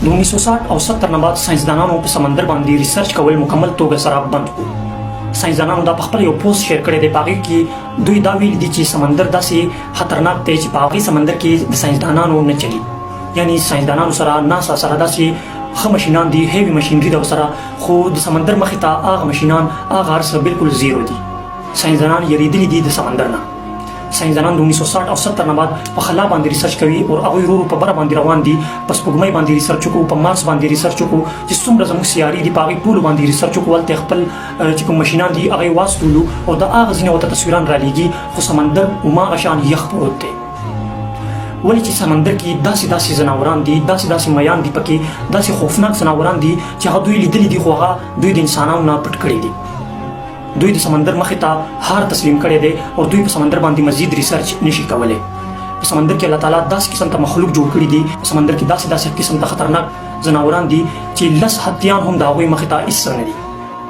د 1960 او 70 نه بعد ساينسدانانو په سمندر باندې ریسرچ کول مکمل توګه سره بند کړو. ساينسدانانو دا په خپل یو پوسټ شیر کړی دی، په هغې کې دوی دا ویلي دي چې سمندر داسې خطرناک دی چې په هغې سمندر کې د ساينسدانانو نه چلي. یعنی ساينسدانانو سره ناسا سره داسې ښه مشینان دي، هیوي مشینري ده ورسره، خو د سمندر مخې ته هغه مشینان هغه هر څه بالکل زیرو دي. ساينسدانان یریدلي دي د سمندر نه. ساينسدانان د 1960 او 70 نه بعد په خلا باندې ریسرچ کوي او هغوی ورو ورو په بره باندې روان دي. په سپوږمۍ باندې ریسرچ وکړو، په مارس باندې ریسرچ وکړو چې څومره زموږ سیارې دي، په هغې ټولو باندې ریسرچ وکړو. هلته خپل چې کوم مشینان دي هغه یې واستولو او د هغه ځینې ورته تصویران رالیږي، خو سمندر هماغه شان یخ پروت دی. ولې چې سمندر کې داسې ځناوران دي، داسې میان دي، پکې داسې خوفناک ځناوران دي چې هغه دوی لیدلي دي، خو هغه دوی د انسانانو نه پټ کړي دي. دوی د سمندر مخې ته هار تسلیم کړی دی او دوی په سمندر باندې مزید ریسرچ نشي کولی. په سمندر کې الله تعالی داسې قسم ته مخلوق جوړ کړي دي، په سمندر کې داسې قسم ته خطرناک ځناوران دي چې 10 هتیان هم د هغوی مخې ته هېڅ نه دي.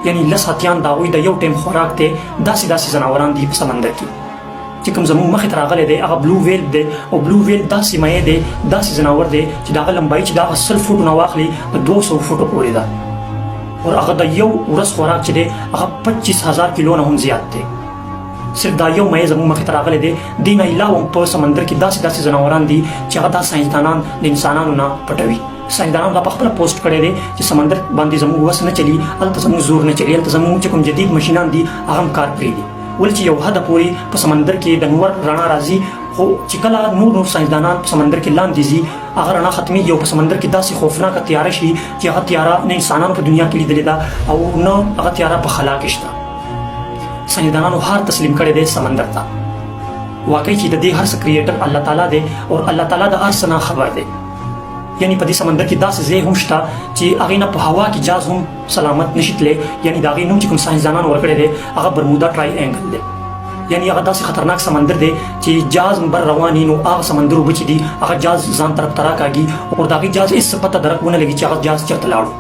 یعنی 10 هتیان د هغوی د یو ټایم خوراک دی. داسې ځناوران دي په سمندر کې چې کوم زموږ مخې ته راغلی دی هغه بلو ویل دی، او بلو ویل داسې مایع دی، داسې ځناور دی چې د هغه لمبایي چې د هغه 100 فوټو نه واخلي د 200 فوټو پورې ده، او هغه د یو ورځ خوراک چې دی هغه 25,000 کیلو نه هم زیات دی. صرف دا یو مایع زموږ مخې ته راغلی دی. دې نه علاوه هم په سمندر کې داسې ځناوران دي چې هغه دا ساينسدانان د انسانانو نه پټوي. ساينسدانانو دا په خپله پوسټ کړی دی چې سمندر باندې زموږ وس نه چلي، هلته زموږ زور نه چلي، هلته زموږ چې کوم جدید مشینان دي هغه هم کار پرېږدي. ولې چې یو حده پورې په سمندر کې د نور رڼا راځي، خو چې کله نور ساينسدانان په سمندر کې لاندې ځي هغه رڼا ختمېږي او په سمندر کې داسې خوفناکه تیاره شي چې هغه تیاره نه انسانانو په دنیا کې لیدلې ده او نه هغه تیاره په خلا کې شته. ساينسدانانو هار تسلیم کړی دی سمندر ته. واقعي چې د دې هر څه کریټر الله تعالی دی او الله تعالی د هر څه نه خبر دی. یعنی په دې سمندر کې داسې ځای هم شته چې هغې نه په هوا کې جاز هم سلامت نشي تللی. یعنی د هغې نوم چې کوم ساينسدانانو ورکړی دی هغه برمودا ټرای اینګل دی. یعنی هغه داسې خطرناک سمندر دی چې جاز بر روان وي نو هغه سمندر اوبه چې دي هغه جاز ځان طرف ته راکاږي او د هغې جاز هېڅ پته درک ونه لګي چې هغه جاز چېرته لاړو.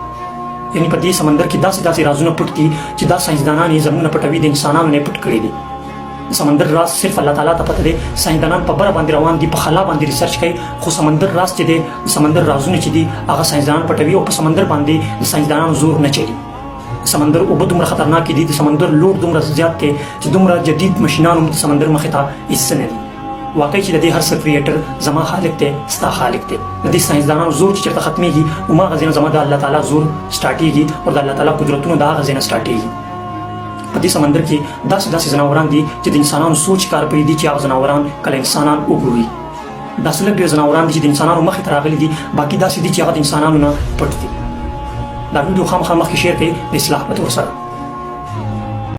یعنی په دې سمندر کې داسې رازونه پټ دي چې دا ساينسدانان یې زموږ نه پټوي، د انسانانو نه پټ کړي دي. د سمندر راز صرف الله تعالی ته پته دی. ساينسدانان په بره باندې روان دي، په خلا باندې ریسرچ کوي، خو سمندر راز چې دی، سمندر رازونه چې دي هغه ساينسدانان پټوي او په سمندر باندې د ساينسدانانو زور نه چلي. سمندر اوبه دومره خطرناکې دي، د سمندر لوړ دومره زیات دی چې دومره جدید مشینان هم د سمندر مخې ته هېڅ نه دي. واقعي چې د دې هر څه کریټر زما خالق دی، ستا خالق دی. د دې ساينسدانانو زور چې چېرته ختمېږي هماغه ځای نه زما د الله تعالی زور سټارټېږي او د الله تعالی قدرتونه د هغه ځای نه سټارټېږي. په دې سمندر کې داسې ځناوران دي چې د انسانانو سوچ کار پرې دي چې هغه ځناوران کله انسانان وګوري. داسې لږ ډېر ځناوران دي چې د انسانانو مخې ته راغلي دي، باقي داسې دي چې هغه د انسانانو نه پټ دي. دا ویډیو خامخا مخکې شیر کړئ د اصلاح په تور سره.